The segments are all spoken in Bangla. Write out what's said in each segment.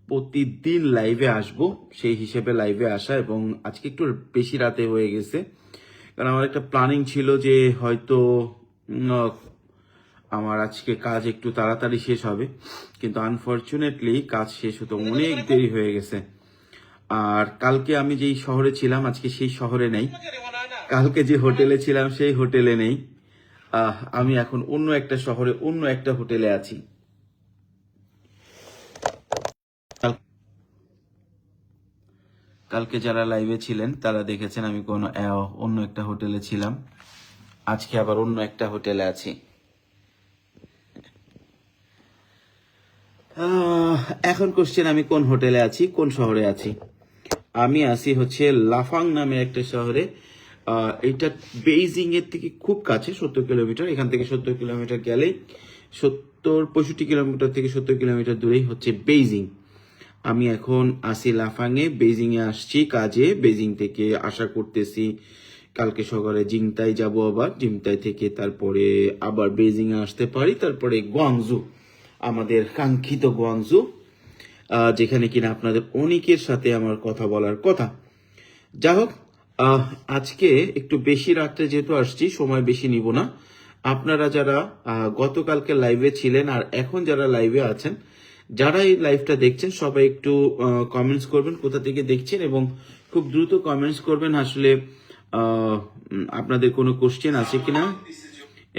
প্রতিদিন লাইভে আসব, সেই হিসেবে লাইভে আসা। এবং আজকে একটু বেশি রাতে হয়ে গেছে, কারণ আমার একটা প্ল্যানিং ছিল যে হয়তো আমার আজকে কাজ একটু তাড়াতাড়ি শেষ হবে, কিন্তু আনফরচুনেটলি কাজ শেষ হতে অনেক দেরি হয়ে গেছে। আর কালকে আমি যেই শহরে ছিলাম আজকে সেই শহরে নেই, কালকে যে হোটেলে ছিলাম সেই হোটেলে নেই। আমি এখন অন্য একটা শহরে অন্য একটা হোটেলে আছি। কালকে যারা লাইভে ছিলেন তারা দেখেছেন আমি অন্য একটা হোটেলে ছিলাম, আজকে আবার অন্য একটা হোটেলে আছি। এখন কোশ্চেন, আমি কোন হোটেলে আছি, কোন শহরে আছি? আমি আছি হচ্ছে লাফাং নামে একটা শহরে। এটা বেইজিং এর থেকে খুব কাছে, 70 কিলোমিটার। এখান থেকে 70 কিলোমিটার গেলেই 65 কিলোমিটার থেকে 70 কিলোমিটার দূরেই হচ্ছে বেইজিং। আমি এখন আসি লাফাংয়ে, বেইজিং এ আসছি কাজে। বেইজিং থেকে আশা করতেছি কালকে সকালে জিংতাই যাব, আবার জিংতাই থেকে তারপরে আবার বেইজিং এ আসতে পারি, তারপরে গোয়াংজু, আমাদের কাঙ্ক্ষিত গোয়াংজু, যেখানে কিনা আপনাদের অনেকের সাথে আমার কথা বলার কথা। যা হোক, আজকে একটু বেশি রাত্রে যেহেতু আসছি, সময় বেশি নিব না। আপনারা যারা গতকালকে লাইভে ছিলেন আর এখন যারা লাইভে আছেন, যারা এই লাইভটা দেখছেন, সবাই একটু কমেন্টস করবেন কোথা থেকে দেখছেন, এবং খুব দ্রুত কমেন্টস করবেন আসলে আপনাদের কোনো কোশ্চেন আছে কিনা।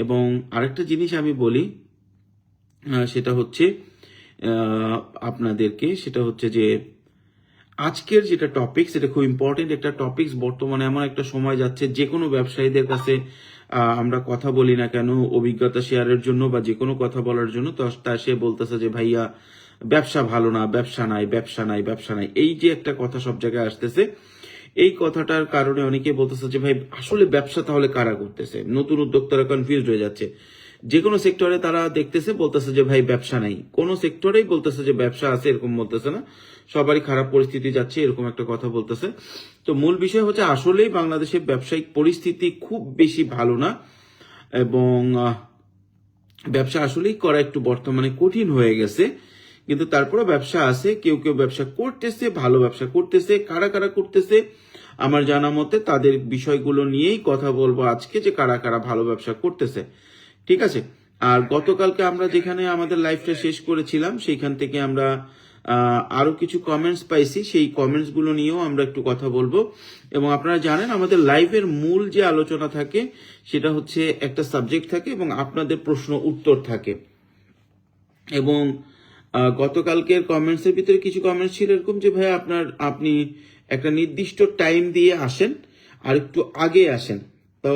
এবং আরেকটা জিনিস আমি বলি, সেটা হচ্ছে আপনাদেরকে, সেটা হচ্ছে যে আজকের যেটা টপিক, সেটা খুব ইম্পর্টেন্ট একটা টপিকস। বর্তমানে এমন একটা সময় যাচ্ছে, যে কোনো ব্যবসায়ীদের কাছে আমরা কথা বলি না কেন অভিজ্ঞতা শেয়ারের জন্য বা যে কোনো কথা বলার জন্য, তো তা সে বলতেছে যে ভাইয়া ব্যবসা ভালো না, ব্যবসা নাই, ব্যবসা নাই, ব্যবসা নাই, এই যে একটা কথা সব জায়গায় আসতেছে। এই কথাটার কারণে অনেকে বলতেছে যে ভাই আসলে ব্যবসা তাহলে কারা করতেছে। নতুন উদ্যোক্তারা কনফিউজড হয়ে যাচ্ছে। যে কোনো সেক্টরে তারা দেখতেছে, বলতেছে যে ভাই ব্যবসা নাই। কোনো সেক্টরেই বলতেছে যে ব্যবসা আছে এরকম বলতেছে না, সবারই খারাপ পরিস্থিতি যাচ্ছে এরকম একটা কথা বলতেছে। তো মূল বিষয় হচ্ছে আসলেই বাংলাদেশের ব্যবসায়িক পরিস্থিতি খুব বেশি ভালো না, এবং ব্যবসা আসলেই করা একটু বর্তমানে কঠিন হয়ে গেছে। কিন্তু তারপরে ব্যবসা আছে, কেউ কেউ ব্যবসা করতেছে, ভালো ব্যবসা করতেছে। কারা কারা করতেছে আমার জানা মতে তাদের বিষয়গুলো নিয়েই কথা বলবো আজকে, যে কারা কারা ভালো ব্যবসা করতেছে। ঠিক আছে। আর গতকালকে আমরা যেখানে আমাদের লাইফটা শেষ করেছিলাম, সেইখান থেকে আমরা আরো কিছু কমেন্টস পাইছি, সেই কমেন্টস গুলো নিয়েও আমরা একটু কথা বলবো। এবং আপনারা জানেন আমাদের লাইভের মূল যে আলোচনা থাকে সেটা হচ্ছে একটা সাবজেক্ট থাকে এবং আপনাদের প্রশ্ন উত্তর থাকে। এবং গতকালকের কমেন্টসের ভিতরে কিছু কমেন্টস ছিল এরকম যে ভাই আপনি একটা নির্দিষ্ট টাইম দিয়ে আসেন আর একটু আগে আসেন। তো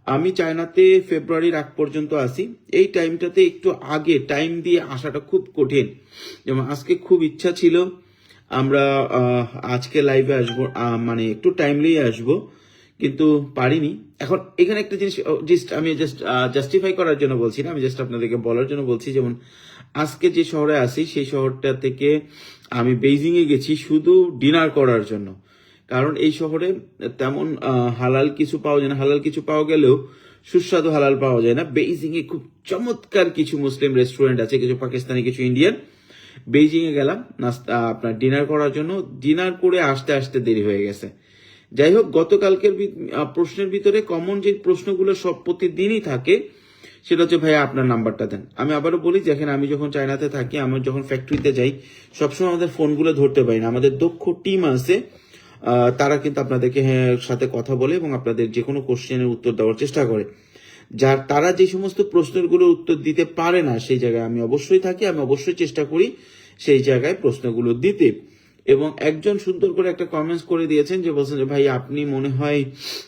আমি চায়নাতে ফেব্রুয়ারির আগ পর্যন্ত আসি, এই টাইমটাতে একটু আগে টাইম দিয়ে আসাটা খুব কঠিন। যেমন আজকে খুব ইচ্ছা ছিল আমরা আজকে লাইভে আসবো, মানে একটু টাইমলি আসবো, কিন্তু পারিনি। এখন এখানে একটা জিনিস আমি জাস্টিফাই করার জন্য বলছি না, আমি জাস্ট আপনাদেরকে বলার জন্য বলছি। যেমন আজকে যে শহরে আছি সেই শহরটা থেকে আমি বেইজিং এ গেছি শুধু ডিনার করার জন্য, কারণ এই শহরে তেমন হালাল কিছু পাওয়া যায় না। হালাল কিছু পাওয়া গেলেও সুস্বাদু হালাল পাওয়া যায় না। বেইজিং এ খুব চমৎকার কিছু মুসলিম রেস্টুরেন্ট আছে, কিছু পাকিস্তানি, কিছু ইন্ডিয়ান। বেইজিং এ গেলাম নাস্তা আপনার ডিনার করার জন্য, ডিনার করে আসতে আসতে দেরি হয়ে গেছে। যাই হোক, গতকালকের প্রশ্নের ভিতরে কমন যে প্রশ্নগুলো সব প্রতিদিনই থাকে সেটা হচ্ছে ভাইয়া আপনার নাম্বারটা দেন। আমি আবারও বলি, দেখেন আমি যখন চায়নাতে থাকি, আমি যখন ফ্যাক্টরিতে যাই, সবসময় আমাদের ফোনগুলো ধরতে পারি না। আমাদের দক্ষ টিম আছে, তারা কিন্তু আপনাদেরকে সাথে কথা বলে এবং আপনাদের যে কোনো কোশ্চেনের উত্তর দেওয়ার চেষ্টা করে। তারা যে সমস্ত প্রশ্নগুলোর উত্তর দিতে পারে না সেই জায়গায় আমি অবশ্যই থাকি, আমি অবশ্যই চেষ্টা করি সেই জায়গায় প্রশ্নগুলো দিতে। এবং একজন সুন্দর করে একটা কমেন্টস করে দিয়েছেন, যে বলছেন যে ভাই আপনি মনে হয়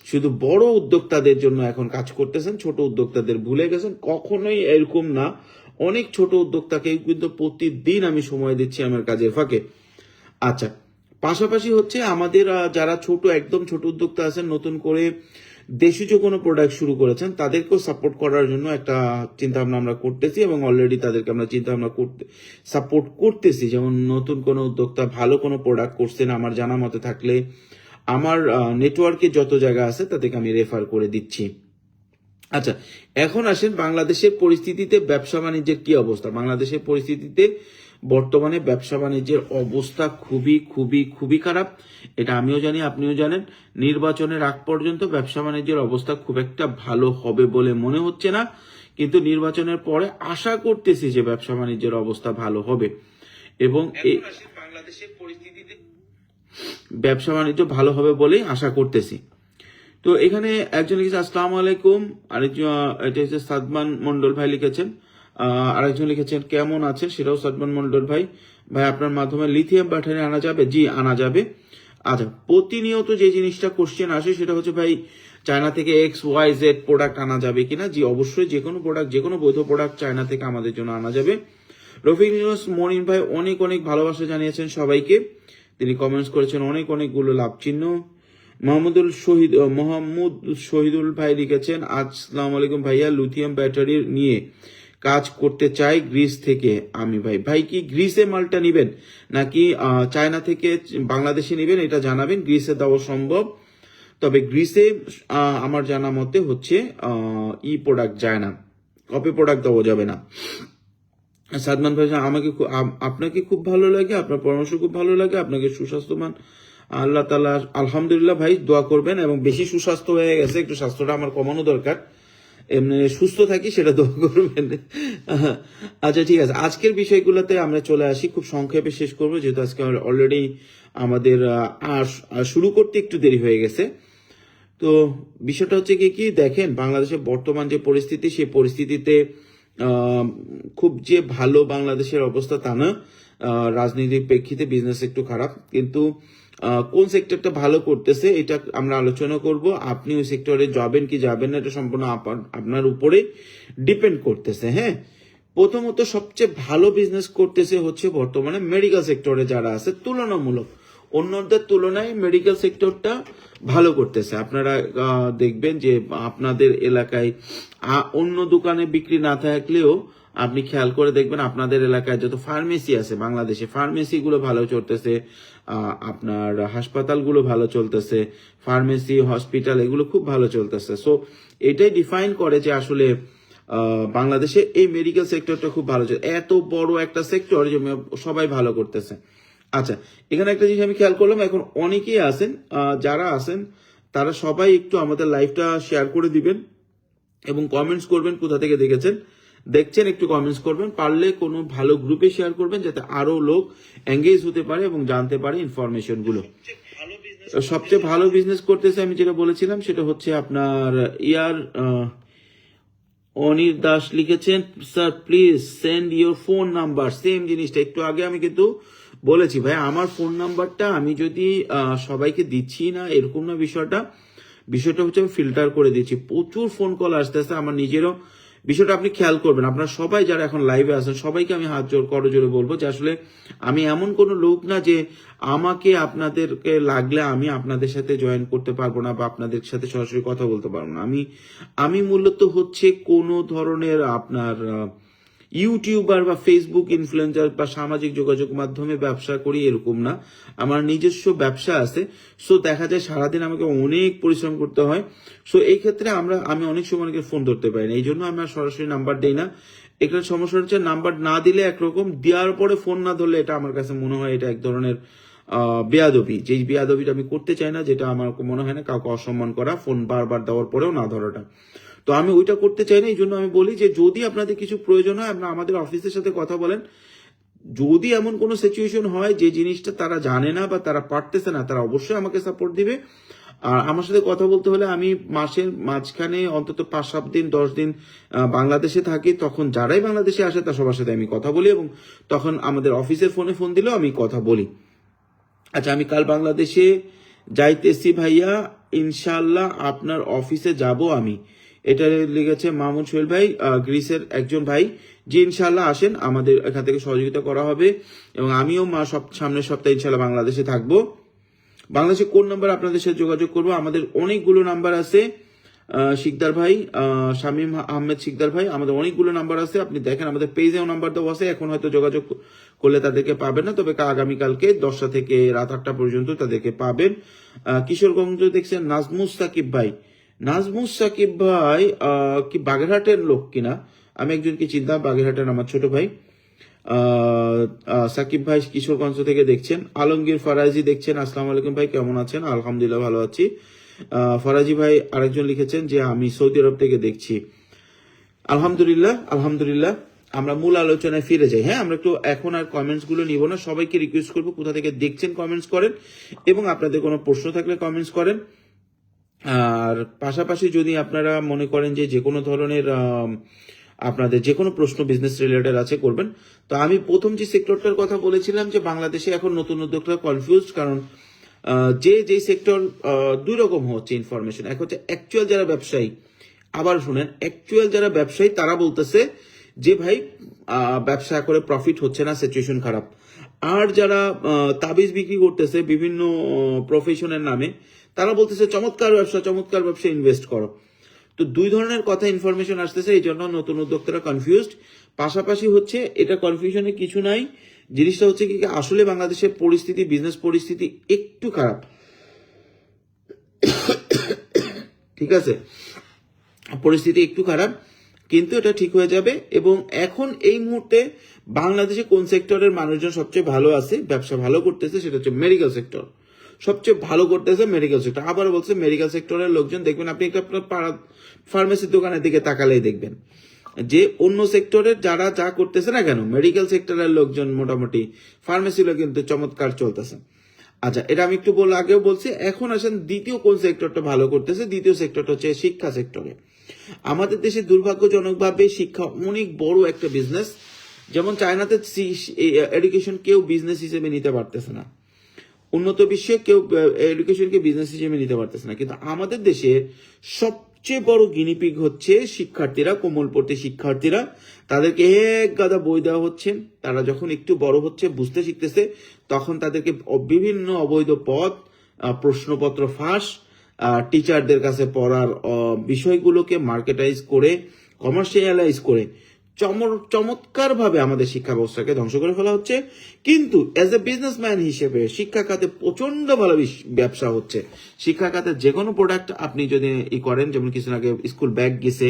শুধু বড় উদ্যোক্তাদের জন্য এখন কাজ করতেছেন, ছোট উদ্যোক্তাদের ভুলে গেছেন। কখনোই এরকম না, অনেক ছোট উদ্যোক্তাকে কিন্তু প্রতিদিন আমি সময় দিচ্ছি আমার কাজের ফাঁকে। আচ্ছা, পাশাপাশি হচ্ছে আমাদের যারা একদম ছোট উদ্যোক্তা আছেন, নতুন করে দেশীয় কোনো প্রোডাক্ট শুরু করেছেন, তাদেরকেও সাপোর্ট করার জন্য একটা চিন্তা ভাবনা আমরা করতেছি এবং অলরেডি তাদেরকে আমরা চিন্তা ভাবনা সাপোর্ট করতেছি। যেমন নতুন কোনো উদ্যোক্তা ভালো কোনো প্রোডাক্ট করছেন, আমার জানা মতে থাকলে আমার নেটওয়ার্কে যত জায়গা আছে তাদেরকে আমি রেফার করে দিচ্ছি। আচ্ছা, এখন আসেন বাংলাদেশের পরিস্থিতিতে ব্যবসা বাণিজ্যের কি অবস্থা। বাংলাদেশের পরিস্থিতিতে বর্তমানে ব্যবসা বাণিজ্যের অবস্থা খুবই খুবই খুবই খারাপ। এটা আমিও জানি, আপনিও জানেন। নির্বাচনের আগ পর্যন্ত ব্যবসা বাণিজ্যের অবস্থা খুব একটা ভালো হবে বলে মনে হচ্ছে না, কিন্তু নির্বাচনের পরে আশা করতেছি যে ব্যবসা বাণিজ্যের অবস্থা ভালো হবে এবং বাংলাদেশের পরিস্থিতিতে ব্যবসা বাণিজ্য ভালো হবে বলেই আশা করতেছি। তো এখানে একজন লিখেছে আসসালামু আলাইকুম, আরেকজন এটা হচ্ছে সাদমান মন্ডল ভাই লিখেছেন, আরেকজন লিখেছেন কেমন আছেন, সেটাও সাদমান মন্ডল ভাই। ভাই আপনার মাধ্যমে লিথিয়াম ব্যাটারি আনা যাবে? জি, আনা যাবে। আচ্ছা, প্রতিনিয়ত যে জিনিসটা কোশ্চেন আসে সেটা হচ্ছে ভাই চায়না থেকে XYZ প্রোডাক্ট আনা যাবে কিনা। জি অবশ্যই, যে কোনো প্রোডাক্ট, যে কোনো বৈধ প্রোডাক্ট চায়না থেকে আমাদের জন্য আনা যাবে। রফিক নিউজ মনিন ভাই অনেক অনেক ভালোবাসা জানিয়েছেন সবাইকে, তিনি কমেন্টস করেছেন অনেক অনেকগুলো লাভ চিহ্ন। মোহাম্মদ শহীদুল ভাই লিখেছেন আসসালামু আলাইকুম ভাইয়া, লিথিয়াম ব্যাটারি নিয়ে কাজ করতে চাই গ্রিস থেকে আমি। ভাই কি গ্রিসে মালটা নিবেন নাকি চায়না থেকে বাংলাদেশে নিবেন এটা জানাবেন। গ্রিসে দেওয়া সম্ভব, তবে গ্রিসে আমার জানা মতে হচ্ছে প্রোডাক্ট যায় না, কপি প্রোডাক্ট দেওয়া যাবে না। সাদমান ভাই আপনাকে খুব ভালো লাগে, আপনার পরামর্শ খুব ভালো লাগে, আপনাকে সুস্বাস্থ্যবান আল্লাহ তাআলা আলহামদুলিল্লাহ ভাই দোয়া করবেন, এবং বেশি সুস্বাস্থ্য হয়ে গেছে, একটু স্বাস্থ্যটা আমার কমানো দরকার, এমনি সুস্থ থাকি সেটা দোয়া করবেন। আচ্ছা ঠিক আছে, আজকের বিষয়গুলোতে আমরা চলে আসি, খুব সংক্ষেপে শেষ করবো যেহেতু আজকে অলরেডি আমাদের শুরু করতে একটু দেরি হয়ে গেছে। তো বিষয়টা হচ্ছে কি দেখেন, বাংলাদেশের বর্তমান যে পরিস্থিতি, সেই পরিস্থিতিতে খুব যে ভালো বাংলাদেশের অবস্থা তা না। রাজনীতির প্রেক্ষিতে বিজনেস একটু খারাপ, কিন্তু কোন সেক্টরটা ভালো করতেছে এটা আমরা আলোচনা করব। আপনি ওই সেক্টরে যাবেন কি যাবেন না এটা সম্পূর্ণ আপনার উপরে ডিপেন্ড করতেছে। হ্যাঁ, প্রথমত সবচেয়ে ভালো বিজনেস করতেছে হচ্ছে বর্তমানে মেডিকেল সেক্টরে যারা আছে, তুলনামূলক অন্যদের তুলনায় মেডিকেল সেক্টরটা ভালো করতেছে। আপনারা দেখবেন যে আপনাদের এলাকায় অন্য দোকানে বিক্রি না থাকলেও আপনি খেয়াল করে দেখবেন আপনাদের এলাকায় যত ফার্মেসি আছে বাংলাদেশে, ফার্মেসি গুলো ভালো চলতেছে, আপনার হাসপাতালগুলো ভালো চলতেছে, ফার্মেসি হসপিটাল এগুলো খুব ভালো চলতেছে। সো এটাই ডিফাইন করে যে আসলে বাংলাদেশে এই মেডিকেল সেক্টরটা খুব ভালো চলছে, এত বড় একটা সেক্টর যে সবাই ভালো করতেছে। আচ্ছা, এখানে একটা জিনিস আমি খেয়াল করলাম, এখন অনেকেই আছেন, যারা আছেন তারা সবাই একটু আমাদের লাইভটা শেয়ার করে দিবেন এবং কমেন্টস করবেন কোথা থেকে দেখছেন, একটু কমেন্টস করবেন, পারলে কোনো ভালো গ্রুপে শেয়ার করবেন যাতে আরো লোক এঙ্গেজ হতে পারে এবং জানতে পারে ইনফরমেশন গুলো। সবচেয়ে ভালো বিজনেস করতেছে আমি যেটা বলেছিলাম সেটা হচ্ছে আপনার অনির দাস লিখেছেন sir please send your phone number. Same জিনিসটা একটু আগে আমি কিন্তু বলেছি ভাই, আমার ফোন নাম্বারটা আমি যদি সবাইকে দিচ্ছি না এরকম না, বিষয়টা হচ্ছে আমি ফিল্টার করে দিচ্ছি, প্রচুর ফোন কল আসতেছে আমার নিজেরও। বিষয়টা আপনি খেয়াল করবেন, আপনারা সবাই যারা এখন লাইভে আছেন সবাইকে আমি হাত জোর করজোরে বলবো যে আসলে আমি এমন কোনো লোক না যে আমাকে আপনাদেরকে লাগলে আমি আপনাদের সাথে জয়েন করতে পারবো না বা আপনাদের সাথে সরাসরি কথা বলতে পারবো না। আমি মূলত হচ্ছে কোনো ধরনের আপনার ইউটিউবার বা ফেসবুক ইনফ্লুয়েন্সার বা সামাজিক যোগাযোগ মাধ্যমে ব্যবসা করি এরকম না, আমার নিজস্ব ব্যবসা আছে। সো দেখা যায় সারাদিন আমাকে অনেক পরিশ্রম করতে হয়। সো এই ক্ষেত্রে আমি অনেক সময় অনেকে ফোন ধরতে পারি না, এই জন্য আমি সরাসরি নাম্বার দেই না। এখানে সমস্যা হচ্ছে নাম্বার না দিলে একরকম, দেওয়ার পরে ফোন না ধরলে এটা আমার কাছে মনে হয় এটা এক ধরনের বেয়াদবি, যেই বেয়াদবিটা আমি করতে চাই না, যেটা আমার মনে হয় না কাউকে অসম্মান করা, ফোন বারবার দেওয়ার পরেও না ধরাটা। তো আমি ওইটা করতে চাই না, এই জন্য আমি বলি যে যদি আপনাদের কিছু প্রয়োজন হয় আপনারা আমাদের অফিসের সাথে কথা বলেন। যদি এমন কোনো সিচুয়েশন হয় যে জিনিসটা তারা জানে না বা তারা পারতেছে না, তারা অবশ্যই আমাকে সাপোর্ট দিবে। আর আমার সাথে কথা বলতে হলে আমি মাসের মাঝখানে অন্তত 5-7 দিন 10 দিন বাংলাদেশে থাকি, তখন যারাই বাংলাদেশে আসে তার সবার সাথে আমি কথা বলি এবং তখন আমাদের অফিসের ফোন দিলেও আমি কথা বলি। আচ্ছা, আমি কাল বাংলাদেশে যাইতেছি ভাইয়া, ইনশাল্লাহ আপনার অফিসে যাব আমি। এটা লিখেছে মাহমুদ সোহেল ভাই, গ্রিসের একজন ভাই। জি ইনশাল্লাহ আসেন, আমাদের এখান থেকে সহযোগিতা করা হবে এবং আমিও সামনের সপ্তাহে ইনশাল্লাহ বাংলাদেশে থাকবো। বাংলাদেশে কোন নাম্বার আপনাদের সাথে যোগাযোগ করবো? আমাদের অনেকগুলো নাম্বার আছে শিকদার ভাই, শামীম আহমেদ শিকদার ভাই, আমাদের অনেকগুলো নাম্বার আছে। আপনি দেখেন আমাদের পেজেও নাম্বার দেওয়া আছে, এখন হয়তো যোগাযোগ করলে তাদেরকে পাবেন না, তবে আগামীকালকে 10টা থেকে রাত 8টা পর্যন্ত তাদেরকে পাবেন। কিশোরগঞ্জ দেখছেন নাজমুস সাকিব ভাই, কি বাগেরহাটের লোক কিনা, আমি একজনকে চিনতাম বাগেরহাটের, আমার ছোট ভাই। সাকিব ভাই কিশোরগঞ্জ থেকে দেখছেন, আলমগীর ফরাজি দেখছেন, আসসালামু আলাইকুম ভাই, কেমন আছেন? আলহামদুলিল্লাহ ভালো আছি। ফরাজি ভাই আরেকজন লিখেছেন যে আমি সৌদি আরব থেকে দেখছি। আলহামদুলিল্লাহ আলহামদুলিল্লাহ। আমরা মূল আলোচনায় ফিরে যাই। হ্যাঁ, আমরা একটু এখন আর কমেন্টস গুলো নিব না। সবাইকে রিকোয়েস্ট করবো কোথা থেকে দেখছেন কমেন্টস করেন, এবং আপনাদের কোনো প্রশ্ন থাকলে কমেন্টস করেন। আর পাশাপাশি যদি আপনারা মনে করেন যে কোনো ধরনের আপনাদের যে কোনো প্রশ্ন বিজনেস রিলেটেড আছে করবেন। তো আমি প্রথম যে সেক্টরটার কথা বলেছিলাম যে বাংলাদেশে এখন নতুন উদ্যোক্তা কনফিউজ, কারণ যে সেক্টর দুই রকম হচ্ছে ইনফরমেশন। এক হচ্ছে অ্যাকচুয়াল যারা ব্যবসায়ী, আবার শুনেন, অ্যাকচুয়াল যারা ব্যবসায়ী তারা বলতেছে যে ভাই ব্যবসা করে প্রফিট হচ্ছে না, সিচুয়েশন খারাপ। আর যারা তাবিজ বিক্রি করতেছে বিভিন্ন প্রফেশনের নামে, তারা বলতেছে চমৎকার ব্যবসা ইনভেস্ট করো। তো দুই ধরনের কথা ইনফরমেশন আসতেছে, এই জন্য নতুন উদ্যোক্তারা কনফিউজড। পাশাপাশি হচ্ছে এটা কনফিউশনে কিছু নাই, জিনিসটা হচ্ছে কি আসলে বাংলাদেশের পরিস্থিতি, বিজনেস পরিস্থিতি একটু খারাপ, ঠিক আছে, পরিস্থিতি একটু খারাপ, কিন্তু এটা ঠিক হয়ে যাবে। এবং এখন এই মুহূর্তে বাংলাদেশে কোন সেক্টরের মানুষজন সবচেয়ে ভালো আছে, ব্যবসা ভালো করতেছে, সেটা হচ্ছে মেডিকেল সেক্টর। সবচেয়ে ভালো করতেছে মেডিকেল সেক্টর। আবার বলছে মেডিকেল সেক্টরের লোকজন দেখবেন, আপনি একটা আপনার ফার্মেসির দোকানের দিকে তাকালেই দেখবেন যে অন্য সেক্টরের যারা যা করতেছে না কেন, মেডিকেল সেক্টরের লোকজন মোটামুটি, ফার্মেসিগুলো কিন্তু চমৎকার চলতেছে। আচ্ছা, এটা আমি একটু আগেও বলছি। এখন আসেন দ্বিতীয় কোন সেক্টরটা ভালো করতেছে। দ্বিতীয় সেক্টরটা হচ্ছে শিক্ষা সেক্টরে। আমাদের দেশে দুর্ভাগ্যজনকভাবে শিক্ষা অনেক বড় একটা বিজনেস। যেমন চায়নাতে এডুকেশন কেউ বিজনেস হিসেবে নিতে পারতেছে না, উন্নত বিশ্বে কেউ এডুকেশনকে বিজনেস হিসেবে নিতে পারতেছে না, কিন্তু আমাদের দেশে সবচেয়ে বড় গিনিপিগ হচ্ছে শিক্ষার্থীরা, কোমলপন্থী শিক্ষার্থীরা। তাদেরকে এক গাদা বই দেওয়া হচ্ছে, তারা যখন একটু বড় হচ্ছে, বুঝতে শিখতেছে, তখন তাদেরকে বিভিন্ন অবৈধ পথ, প্রশ্নপত্র ফাঁস, টিচারদের কাছে পড়ার বিষয়গুলোকে মার্কেটাইজ করে, কমার্শিয়ালাইজ করে চমৎকার ভাবে আমাদের শিক্ষা ব্যবস্থাকে ধ্বংস করে ফেলা হচ্ছে। কিন্তু অ্যাজ এ বিজনেসম্যান হিসেবে শিক্ষা খাতে প্রচন্ড ভালো ব্যবসা হচ্ছে। শিক্ষা খাতে যে কোনো প্রোডাক্ট আপনি যদি করেন, যেমন কিছুদিন আগে স্কুল ব্যাগ গেছে,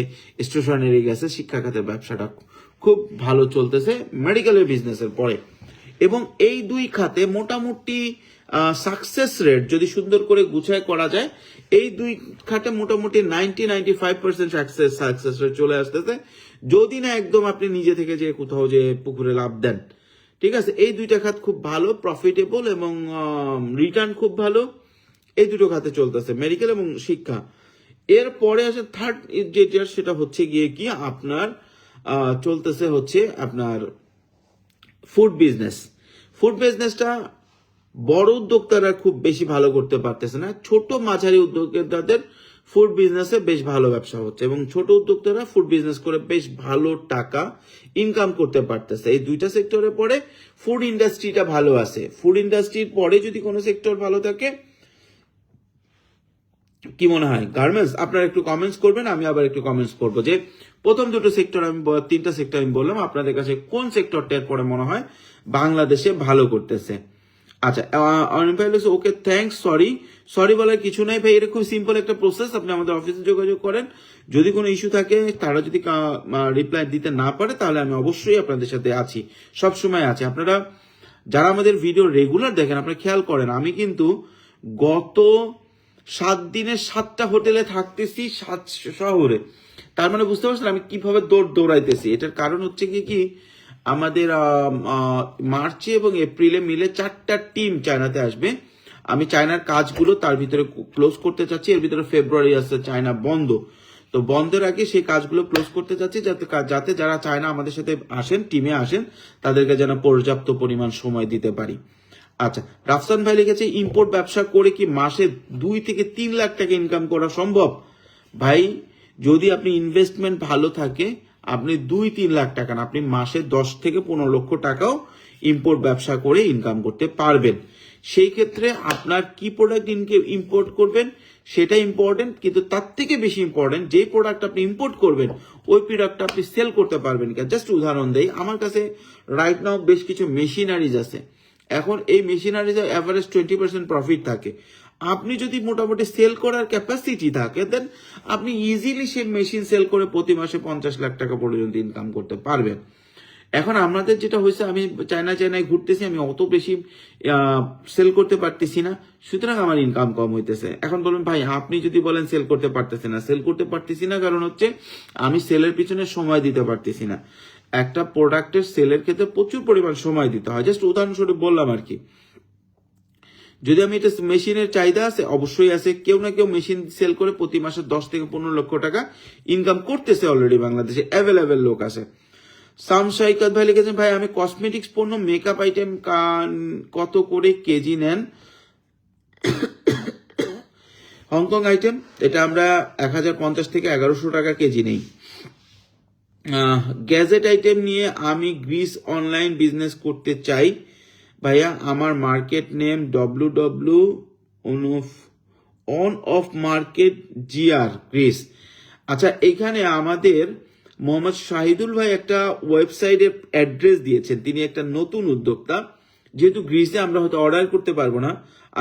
স্টেশনারি গেছে, শিক্ষা খাতের ব্যবসাটা খুব ভালো চলতেছে মেডিকেলের বিজনেসের পরে। এবং এই দুই খাতে মোটামুটি সাকসেস রেট যদি সুন্দর করে গুছায় করা যায়, এই দুই খাতে মোটামুটি 90-95% সাকসেস রেট চলে আসতেছে, যদি না একদম আপনি নিজে থেকে যে কোথাও যে পুকুরে লাভ দেন। ঠিক আছে, এই দুইটা খাত খুব ভালো, প্রফিটেবল এবং রিটার্ন খুব ভালো। এই দুটো খাতে চলতেছে মেডিকেল এবং শিক্ষা। এরপরে আসে থার্ড যেটা, সেটা হচ্ছে গিয়ে কি আপনার চলতেছে হচ্ছে আপনার ফুড বিজনেস। ফুড বিজনেসটা বড় উদ্যোক্তারা খুব বেশি ভালো করতে পারতেছে না, ছোট মাঝারি উদ্যোক্তাদের ফুড বিজনেসে বেশ ভালো ব্যবসা হচ্ছে, এবং ছোট উদ্যোক্তারা ফুড বিজনেস করে বেশ ভালো টাকা ইনকাম করতে পারতেছে। এই দুইটা সেক্টরে পরে ফুড ইন্ডাস্ট্রিটা ভালো আছে। ফুড ইন্ডাস্ট্রির পরে যদি কোনো সেক্টর ভালো থাকে, কি মনে হয়? গার্মেন্টস। আপনারা একটু কমেন্টস করবেন, আমি আবার একটু কমেন্টস করবো যে প্রথম দুটো সেক্টর আমি, তিনটা সেক্টর আমি বললাম, আপনাদের কাছে কোন সেক্টরটা এরপরে মনে হয় বাংলাদেশে ভালো করতেছে। আচ্ছা, ওকে, থ্যাংকস। সরি বলার কিছু নাই ভাই, এটা খুব সিম্পল একটা প্রসেস। আপনি আমাদের অফিসে যোগাযোগ করেন, যদি কোনো ইস্যু থাকে, তারা যদি রিপ্লাই দিতে না পারে, তাহলে আমি অবশ্যই আপনাদের সাথে আছি, সব সময় আছি। আপনারা যারা আমাদের ভিডিও রেগুলার দেখেন, আপনারা খেয়াল করেন, আমি কিন্তু গত 7 দিনে 7টা হোটেলে থাকতেছি, 7 শহরে। তার মানে বুঝতে পারছেন আমি কিভাবে দৌড়াইতেছি। এটার কারণ হচ্ছে কি আমাদের মার্চে এবং এপ্রিলে মিলে 4টা টিম চায়নাতে আসবে। আমি চায়নার কাজগুলো তার ভিতরে ক্লোজ করতে চাচ্ছি। এর ভিতরে ফেব্রুয়ারি আসছে, চায়না বন্ধ, তো বন্ধের আগে সেই কাজগুলো ক্লোজ করতে চাচ্ছি, যাতে যারা চায়না আমাদের সাথে আসেন, টিমে আসেন, তাদেরকে যেন পর্যাপ্ত পরিমাণ সময় দিতে পারি। আচ্ছা, রাফসান ভাই লিখেছে ইম্পোর্ট ব্যবসা করে কি মাসে 2 থেকে 3 লাখ টাকা ইনকাম করা সম্ভব? ভাই, যদি আপনি ইনভেস্টমেন্ট ভালো থাকে, আপনি 2-3 লাখ টাকা না, আপনি মাসে 10 থেকে 15 লক্ষ টাকাও ইম্পোর্ট ব্যবসা করে ইনকাম করতে পারবেন। সেই ক্ষেত্রে আপনার কি প্রোডাক্ট ইম্পোর্ট করবেন সেটা ইম্পর্টেন্ট, কিন্তু তার থেকে বেশি ইম্পর্টেন্ট যে প্রোডাক্ট আপনি ইম্পোর্ট করবেন ওই প্রোডাক্টটা আপনি সেল করতে পারবেন কিনা। জাস্ট উদাহরণ দেই, আমার কাছে রাইট নাও বেশ কিছু মেশিনারিজ আছে। এখন এই মেশিনারিজের অ্যাভারেজ 20% প্রফিট থাকে। আপনি যদি মোটামুটি সেল করার ক্যাপাসিটি থাকে, দেন আপনি ইজিলি সেই মেশিন সেল করে প্রতি মাসে 50 লাখ টাকা পর্যন্ত ইনকাম করতে পারবেন। এখন আমাদের যেটা হয়েছে, আমি চায়নায় ঘুরতেছি, আমি অত বেশি সেল করতে পারতেছি না, সুতরাং আমার ইনকাম কম হইতেছে। এখন বলুন ভাই, আপনি যদি বলেন সেল করতে পারতেছি না, সেল করতে পারতেছি না কারণ হচ্ছে আমি সেলের পিছনে সময় দিতে পারতেছি না। একটা প্রোডাক্টের সেলের ক্ষেত্রে প্রচুর পরিমাণ সময় দিতে হয়। জাস্ট উদাহরণস্বরূপ বললাম আর কি। যদি আমি এটা মেশিনের চাহিদা আছে, অবশ্যই আছে, কেউ না কেউ মেশিন সেল করে প্রতি মাসে 10 থেকে 15 লক্ষ টাকা ইনকাম করতেছে অলরেডি বাংলাদেশে, অ্যাভেলেবেল লোক আছে। সামসাইকাত ভাই লিখেছেন, ভাই আমি কসমেটিক্স পণ্য মেকআপ আইটেম কত করে কেজি নেন? হংকং আইটেম এটা আমরা 1050 থেকে 1100 টাকা কেজি নেই। গ্যাজেট আইটেম নিয়ে আমি গ্রিস অনলাইন বিজনেস করতে চাই ভাইয়া, আমার market name WW on of market GR Greece. আচ্ছা, এখানে আমাদের মোহাম্মদ শাহিদুল ভাই একটা ওয়েবসাইটের অ্যাড্রেস দিয়েছেন, তিনি একটা নতুন উদ্যোক্তা। যেহেতু গ্রিসে আমরা হয়তো অর্ডার করতে পারবো না,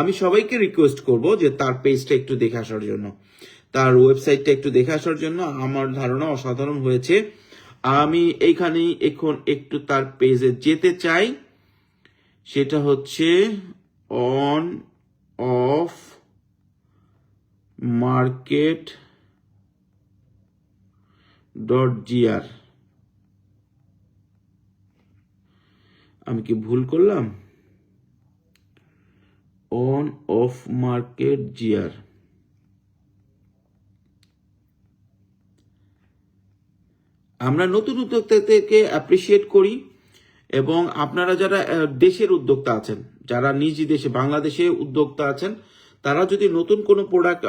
আমি সবাইকে রিকোয়েস্ট করব যে তার পেজটা একটু দেখে আসার জন্য, তার ওয়েবসাইটটা একটু দেখে আসার জন্য। আমার ধারণা অসাধারণ হয়েছে। আমি এইখানেই এখন একটু তার পেজে যেতে চাই, সেটা হচ্ছে অন অফ মার্কেট .gr। আমি কি ভুল করলাম? On of market GR। আমরা নতুন উদ্যোক্তাদেরকে অ্যাপ্রিসিয়েট করি, এবং আপনারা যারা দেশের উদ্যোক্তা আছেন, যারা নিজ দেশে বাংলাদেশে উদ্যোক্তা আছেন, তারা যদি নতুন কোনো প্রোডাক্ট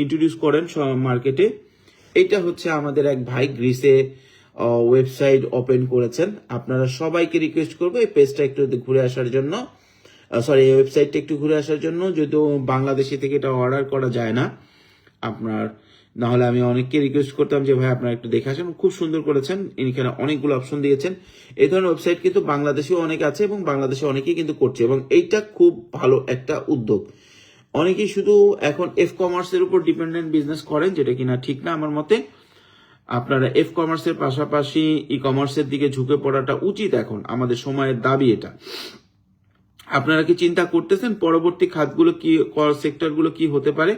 ইন্ট্রোডিউস করেন মার্কেটে, এটা হচ্ছে আমাদের এক ভাই গ্রিসে ওয়েবসাইট ওপেন করেছেন। আপনারা সবাইকে রিকোয়েস্ট করবো এই পেজটা একটু ঘুরে আসার জন্য, সরি এই ওয়েবসাইটটা একটু ঘুরে আসার জন্য। যদিও বাংলাদেশি থেকে এটা অর্ডার করা যায় না আপনার, না হলে আমি অনেককে রিকোয়েস্ট করতাম যে ভাই আপনারা একটু দেখে আসেন। খুব সুন্দর করেছেন, এখানে অনেকগুলো অপশন দিয়েছেন। এই ধরনের ওয়েবসাইট কিন্তু বাংলাদেশেও অনেক আছে, এবং বাংলাদেশে অনেকেই কিন্তু করছে, এবং এইটা খুব ভালো একটা উদ্যোগ। অনেকেই শুধু এখন কমার্সের উপর ডিপেন্ডেন্ট বিজনেস করেন, যেটা কিনা ঠিক না আমার মতে। আপনারা কমার্সের পাশাপাশি কমার্সের দিকে ঝুঁকে পড়াটা উচিত, এখন আমাদের সময়ের দাবি এটা। আপনারা কি চিন্তা করতেছেন পরবর্তী খাতগুলো কি, সেক্টরগুলো কি হতে পারে?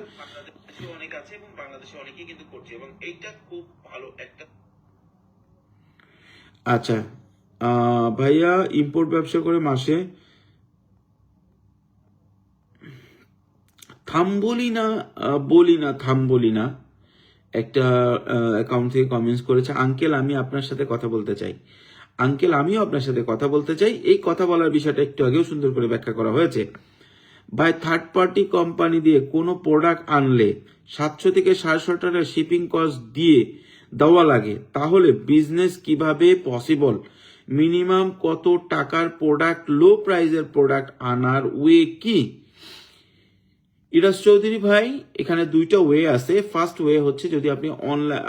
অনেক আছে এবং বাংলাদেশে অনেকেই কিন্তু করছে, এবং এইটা খুব ভালো একটা। আচ্ছা ভাইয়া, ইম্পোর্ট ব্যবসা করে মাসে থাম্বলিনা একটা অ্যাকাউন্ট থেকে কমেন্টস করেছে, আঙ্কেল আমি আপনার সাথে কথা বলতে চাই। আঙ্কেল আমিও আপনার সাথে কথা বলতে চাই। এই কথা বলার বিষয়টা একটু আগেও সুন্দর করে ব্যাখ্যা করা হয়েছে। ভাই, থার্ড পার্টি কোম্পানি দিয়ে কোনো প্রোডাক্ট আনলে 700 থেকে 750 টাকা শিপিং কস্ট দিয়ে দেওয়া লাগে, তাহলে বিজনেস কিভাবে পসিবল? মিনিমাম কত টাকার প্রোডাক্ট, লো প্রাইসের প্রোডাক্ট আনার ওয়ে কি? ইরাজ চৌধুরী ভাই, এখানে দুইটা ওয়ে আছে। ফার্স্ট ওয়ে হচ্ছে, যদি আপনি অনলাইন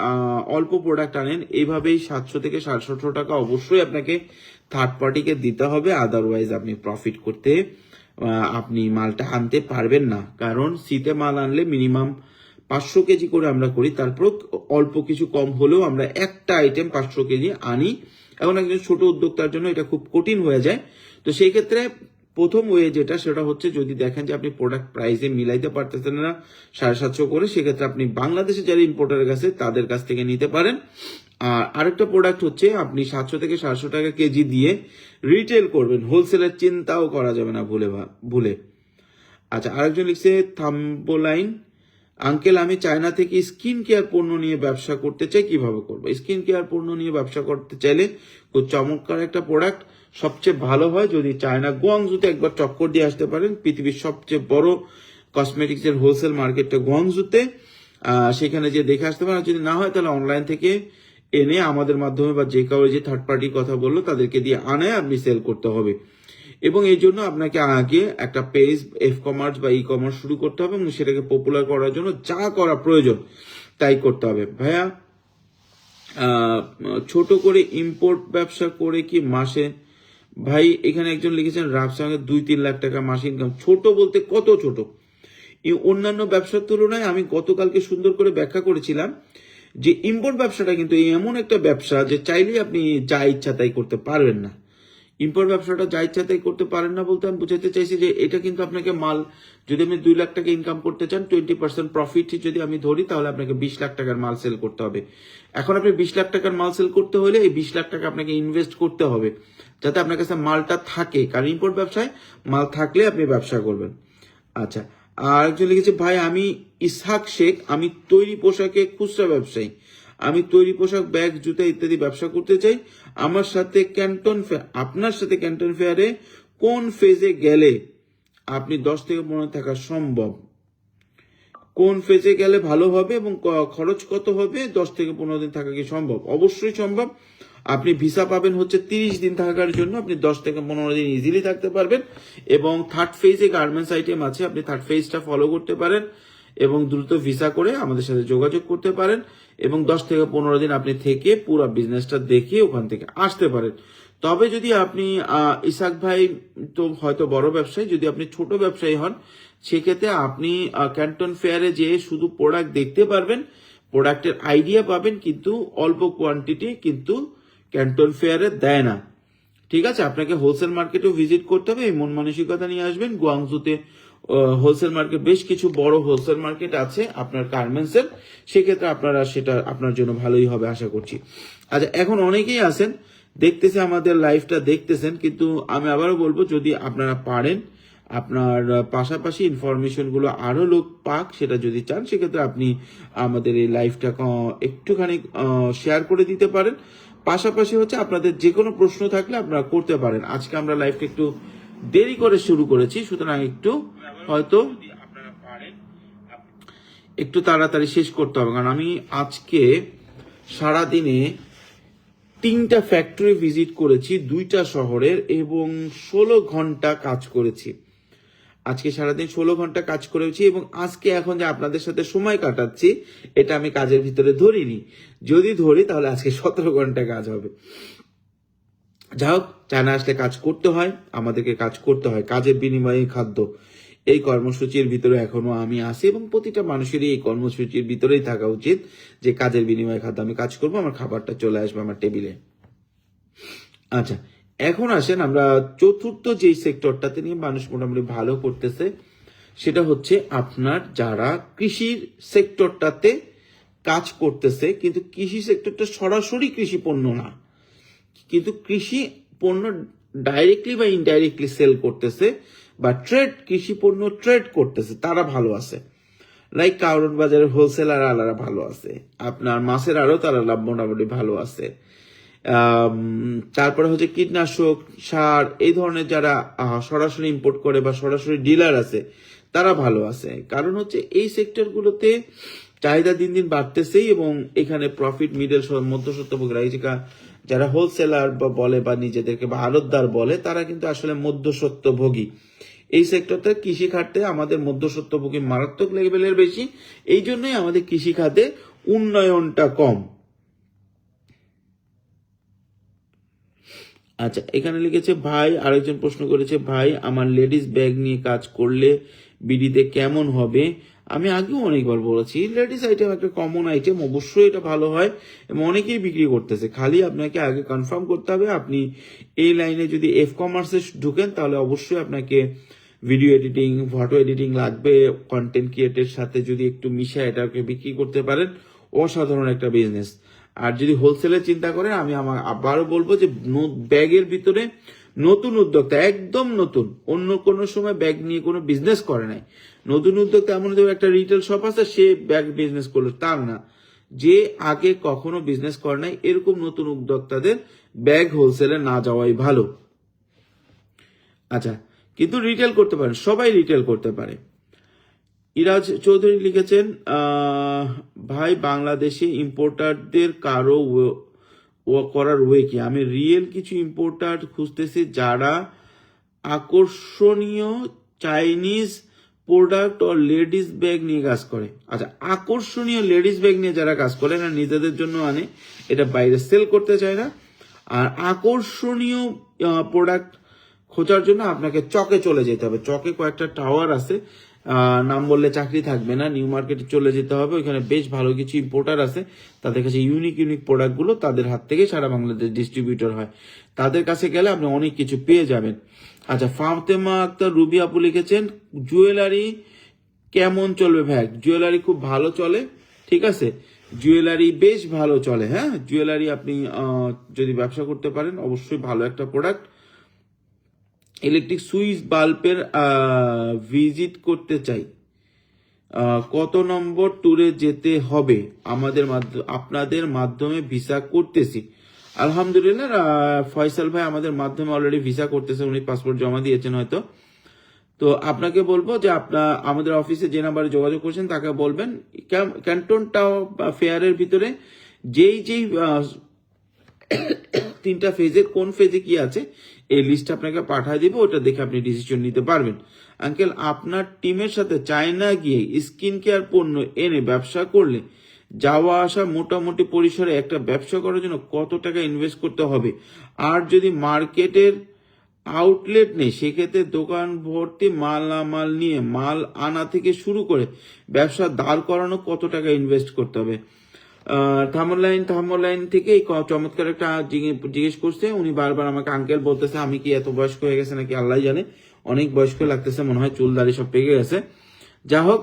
অল্প প্রোডাক্ট আনেন, এইভাবেই 700 থেকে 750 টাকা অবশ্যই আপনাকে থার্ড পার্টিকে দিতে হবে, আদারওয়াইজ আপনি প্রফিট করতে আপনি মালটা আনতে পারবেন না। কারণ শীতে মাল আনলে মিনিমাম 500 কেজি করে আমরা করি, তারপর অল্প কিছু কম হলেও আমরা একটা আইটেম 500 কেজি আনি। এখন একজন ছোট উদ্যোক্তার জন্য এটা খুব কঠিন হয়ে যায়। তো সেই ক্ষেত্রে প্রথম ওয়ে যেটা, সেটা হচ্ছে যদি দেখেন যে আপনি প্রোডাক্ট প্রাইসে মিলাইতে পারতেছেন না 750 করে, সেক্ষেত্রে আপনি বাংলাদেশে যারা ইম্পোর্টারের কাছে তাদের কাছ থেকে নিতে পারেন। আর আরেকটা প্রোডাক্ট হচ্ছে, আপনি 700 থেকে 700 টাকা কেজি দিয়ে রিটেল করবেন, হোলসেলের চিন্তাও করা যাবে না ভুলে। আচ্ছা, আরেকজন লিখছে থাম্বোলাইন, আঙ্কেল আমি চায়না থেকে স্কিন কেয়ার পণ্য নিয়ে ব্যবসা করতে চাই, কিভাবে করবো? স্কিন কেয়ার পণ্য নিয়ে ব্যবসা করতে চাইলে খুব চমৎকার একটা প্রোডাক্ট। সবচেয়ে ভালো হয় যদি চায়না গুয়াংজুতে একবার চক্কর দিয়ে আসতে পারেন। পৃথিবীর সবচেয়ে বড় কসমেটিক্স এর হোলসেল মার্কেটটা গুয়াংজুতে, সেখানে যে দেখে আসতে পারেন। যদি না হয় তাহলে অনলাইন থেকে এনে আমাদের মাধ্যমে, বা যে কারো যে থার্ড পার্টি কথা বললো তাদেরকে দিয়ে আনে আপনি সেল করতে হবে। এবং এই জন্য আপনাকে আগে একটা পেজ কমার্স বা কমার্স শুরু করতে হবে, এবং সেটাকে পপুলার করার জন্য যা করা প্রয়োজন তাই করতে হবে। ভাইয়া, ছোট করে ইম্পোর্ট ব্যবসা করে কি মাসে, ভাই এখানে একজন লিখেছেন রাফসাঙ্গে 2-3 লাখ টাকা মাসে ইনকাম। ছোট বলতে কত ছোট? অন্যান্য ব্যবসার তুলনায় আমি গতকালকে সুন্দর করে ব্যাখ্যা করেছিলাম যে ইম্পোর্ট ব্যবসাটা কিন্তু এমন একটা ব্যবসা যে চাইলেই আপনি যা ইচ্ছা তাই করতে পারবেন না। ইম্পোর্ট ব্যবসাটা যা ইচ্ছা তাই করতে পারেন না বলতে আমি বুঝাতে চাইছি যে এটা কিন্তু আপনাকে মাল, যদি আপনি 2 লাখ টাকা ইনকাম করতে চান, 20% প্রফিট যদি আমি ধরি, তাহলে আপনাকে 20 লাখ টাকার মাল সেল করতে হবে। এখন আপনি 20 লাখ টাকার মাল সেল করতে হলে এই 20 লাখ টাকা আপনাকে ইনভেস্ট করতে হবে, যাতে আপনার কাছে মালটা থাকে, কারণ ইম্পোর্ট ব্যবসায় মাল থাকলে আপনি ব্যবসা করবেন। আচ্ছা, আর একজন লিখেছে, ভাই আমি ইসহাক শেখ, আমি তৈরি পোশাকে খুচরা ব্যবসায়ী, আমি তৈরি পোশাক, ব্যাগ, জুতা ইত্যাদি ব্যবসা করতে চাই। আমার সাথে আপনার সাথে ক্যান্টন ফেয়ারে কোন ফেজে গেলে আপনি 10 থেকে 15 থাকা সম্ভব? কোন ফেজে গেলে ভালো হবে এবং খরচ কত হবে? 10 থেকে 15 দিন থাকা কি সম্ভব? অবশ্যই সম্ভব। আপনি ভিসা পাবেন হচ্ছে 30 দিন থাকার জন্য, আপনি 10 থেকে 15 দিন ইজিলি থাকতে পারবেন। এবং থার্ড ফেজে গার্মেন্টস আইটেম আছে, আপনি থার্ড ফেজটা ফলো করতে পারেন এবং দ্রুত ভিসা করে আমাদের সাথে যোগাযোগ করতে পারেন এবং 10 থেকে 15 দিন আপনি থেকে পুরো বিজনেসটা দেখে ওখান থেকে আসতে পারেন। তবে যদি আপনি ইসাক ভাই তো হয়তো বড় ব্যবসায়ী, যদি আপনি ছোট ব্যবসায়ী হন, সেক্ষেত্রে আপনি ক্যান্টন ফেয়ারে যেয়ে শুধু প্রোডাক্ট দেখতে পারবেন, প্রোডাক্টের আইডিয়া পাবেন, কিন্তু অল্প কোয়ান্টিটি কিন্তু ক্যান্টন ফেয়ারে দেয় না। ঠিক আছে, আপনাকে হোলসেল মার্কেটেও ভিজিট করতে হবে, এই মন মানসিকতা নিয়ে আসবেন। গুয়াংজুতে হোলসেল মার্কেট, বেশ কিছু বড় হোলসেল মার্কেট আছে আপনার গার্মেন্টস এর, সেক্ষেত্রে আপনারা সেটা আপনার জন্য ভালোই হবে আশা করছি। আচ্ছা, এখন অনেকেই আছেন দেখতেছে, আমাদের লাইভটা দেখতেছেন, কিন্তু আমি আবারও বলবো, যদি আপনারা পারেন আপনার পাশাপাশি ইনফরমেশন গুলো আরো লোক পাক, সেটা যদি চান, সেক্ষেত্রে আপনি আমাদের এই লাইভটা একটুখানি শেয়ার করে দিতে পারেন। পাশাপাশি হচ্ছে আপনাদের যে কোনো প্রশ্ন থাকলে আপনারা করতে পারেন। আজকে আমরা লাইভটা একটু দেরি করে শুরু করেছি, সুতরাং একটু হয়তো একটু তাড়াতাড়ি শেষ করতে হবে, কারণ আমি আজকে সারাদিনে 3টা ফ্যাক্টরি ভিজিট করেছি 2টা শহরের এবং 16 ঘন্টা কাজ করেছি। আজকে সারাদিন 16 ঘন্টা কাজ করেছি এবং আজকে এখন যে আপনাদের সাথে সময় কাটাচ্ছি, এটা আমি কাজের ভিতরে ধরিনি। যদি ধরি তাহলে আজকে 17 ঘন্টা কাজ হবে। যাই হোক, চায়না আসলে কাজ করতে হয়, আমাদেরকে কাজ করতে হয়, কাজের বিনিময়ে খাদ্য। এই কর্মসূচির ভিতরে এখনো আমি আছি এবং প্রতিটা মানুষেরই এই কর্মসূচির ভিতরেই থাকা উচিত যে কাজের বিনিময়ে খাদ্য, আমি কাজ করবো, আমার খাবারটা চলে আসবে আমার টেবিলে। আচ্ছা, এখন আসেন আমরা চতুর্থ যেই সেক্টরটাতে নিয়ে মানুষ মোটামুটি ভালো করতেছে, সেটা হচ্ছে আপনার যারা কৃষির সেক্টরটাতে কাজ করতেছে, কিন্তু কৃষি সেক্টরটা সরাসরি কৃষি পণ্য না, কিন্তু কৃষি পণ্য ডাইরেক্টলি বা ইনডাইরেক্টলি সেল করতেছে বা কৃষি পণ্য ট্রেড করতেছে, তারা ভালো আছে। লাইক কারণ বাজারের হোলসেলার আলারা ভালো আছে, আপনার মাছের আরো তারা লাভ মোটামুটি ভালো আছে। তারপরে হচ্ছে কীটনাশক, সার, এই ধরনের যারা সরাসরি ইম্পোর্ট করে বা সরাসরি ডিলার আছে, তারা ভালো আছে। কারণ হচ্ছে এই সেক্টরগুলোতে চাহিদা দিন দিন বাড়তেছেই এবং এখানে প্রফিট মিডল মধ্যস্বত্বভোগীরা, যারা হোলসেলার বা বলে বা নিজেদেরকে বা আড়তদার বলে, তারা কিন্তু আসলে মধ্যস্বত্বভোগী। এই সেক্টরটা কৃষি খাতে আমাদের মধ্যস্বত্বভোগী মারাত্মক লেভেলের বেশি, এই জন্যই আমাদের কৃষি খাতে উন্নয়নটা কম। আচ্ছা, এখানে লিখেছে ভাই, আরেকজন প্রশ্ন করেছে, ভাই আমার লেডিস ব্যাগ নিয়ে কাজ করলে বিডিতে কেমন হবে? আমি আগেও অনেকবার বলেছি, লেডিস আইটেম একটা কমন আইটেম, অবশ্যই এটা ভালো হয় এবং অনেকেই বিক্রি করতেছে। খালি আপনাকে আগে কনফার্ম করতে হবে, আপনি এই লাইনে যদি এফ কমার্সে ঢুকেন, তাহলে অবশ্যই আপনাকে ভিডিও এডিটিং, ফটো এডিটিং লাগবে। কন্টেন্ট ক্রিয়েটের সাথে যদি একটু মিশায় এটাকে বিক্রি করতে পারেন, অসাধারণ একটা বিজনেস। আর যদি হোলসেলের চিন্তা করেন, আমি আবারও বলবো যে ব্যাগের ভিতরে নতুন উদ্যোক্তা, একদম নতুন, অন্য কোনো সময় ব্যাগ নিয়ে কোনো বিজনেস করে নাই, নতুন উদ্যোক্তা এমন একটা রিটেল শপ আছে, সে ব্যাগ বিজনেস করলো, তার না, যে আগে কখনো বিজনেস করে নাই, এরকম নতুন উদ্যোক্তাদের ব্যাগ হোলসেলে না যাওয়াই ভালো। আচ্ছা, কিন্তু রিটেল করতে পারেন, সবাই রিটেল করতে পারে। ইরাজ চৌধুরী লিখেছেন, ভাই বাংলাদেশে ইম্পোর্টারদের কারো করার ওয়ে কি? আমি রিয়েল কিছু ইম্পোর্টার খুঁজতেছি যারা আকর্ষণীয় চাইনিজ প্রোডাক্ট ও লেডিস ব্যাগ নিয়ে কাজ করে। আচ্ছা, আকর্ষণীয় লেডিস ব্যাগ নিয়ে যারা কাজ করে না, নিজেদের জন্য আনে, এটা বাইরে সেল করতে চায় না। আর আকর্ষণীয় প্রোডাক্ট খোঁজার জন্য আপনাকে চকে চলে যেতে হবে। চকে কয়েকটা টাওয়ার আছে, নাম বললে চাকরি থাকবে না, নিউ মার্কেটে চলে যেতে হবে, ওইখানে বেশ ভালো কিছু ইম্পোর্টার আছে, তাদের কাছে ইউনিক ইউনিক প্রোডাক্টগুলো তাদের হাত থেকে সারা বাংলাদেশ ডিস্ট্রিবিউটর হয়, তাদের কাছে গেলে আপনি অনেক কিছু পেয়ে যাবেন। আচ্ছা, ফাতেমা আক্তার রুবি আপু লিখেছেন জুয়েলারি কেমন চলবে ভাই? জুয়েলারি খুব ভালো চলে, ঠিক আছে, জুয়েলারি বেশ ভালো চলে। হ্যাঁ, জুয়েলারি আপনি যদি ব্যবসা করতে পারেন অবশ্যই ভালো একটা প্রোডাক্ট। ইলেকট্রিক সুইচ বাল্বের ভিজিট করতে চাই, কত নম্বর ট্যুরে যেতে হবে? আপনাদের মাধ্যমে ভিসা করতেছি আলহামদুলিল্লাহ। ফয়সাল ভাই আমাদের মাধ্যমে অলরেডি ভিসা করতেছে, উনি পাসপোর্ট জমা দিয়েছেন হয়তো। তো আপনাকে বলবো যে আপনার আমাদের অফিসে যে নাম্বারে যোগাযোগ করছেন তাকে বলবেন ক্যান্টন ফেয়ারের ভিতরে যেই যেই 3টা ফেজে কোন ফেজে কি আছে এই লিস্ট আপনাকে পাঠিয়ে দিব, ওটা দেখে আপনি ডিসিশন নিতে পারবেন। আঙ্কেল, আপনার টিমের সাথে চায়না গিয়ে স্কিন কেয়ার পণ্য এনে ব্যবসা করলে যাওয়া আসা মোটামুটি পরিসরে একটা ব্যবসা করার জন্য কত টাকা ইনভেস্ট করতে হবে? আর যদি মার্কেটের আউটলেট নেই সেক্ষেত্রে দোকান ভর্তি মালামাল নিয়ে মাল আনা থেকে শুরু করে ব্যবসা দাঁড় করানো কত টাকা ইনভেস্ট করতে হবে? থার্মোলাইন থেকে এই চমৎকার একটা জিজ্ঞেস করছে, উনি বারবার আমাকে আঙ্কেল বলতেছে, আমি কি এত বয়স্ক হয়ে গেছে নাকি আল্লাহ জানে, অনেক বয়স্ক লাগতেছে, মনে হয় চুল দাড়ি সব পেকে গেছে। যা হোক,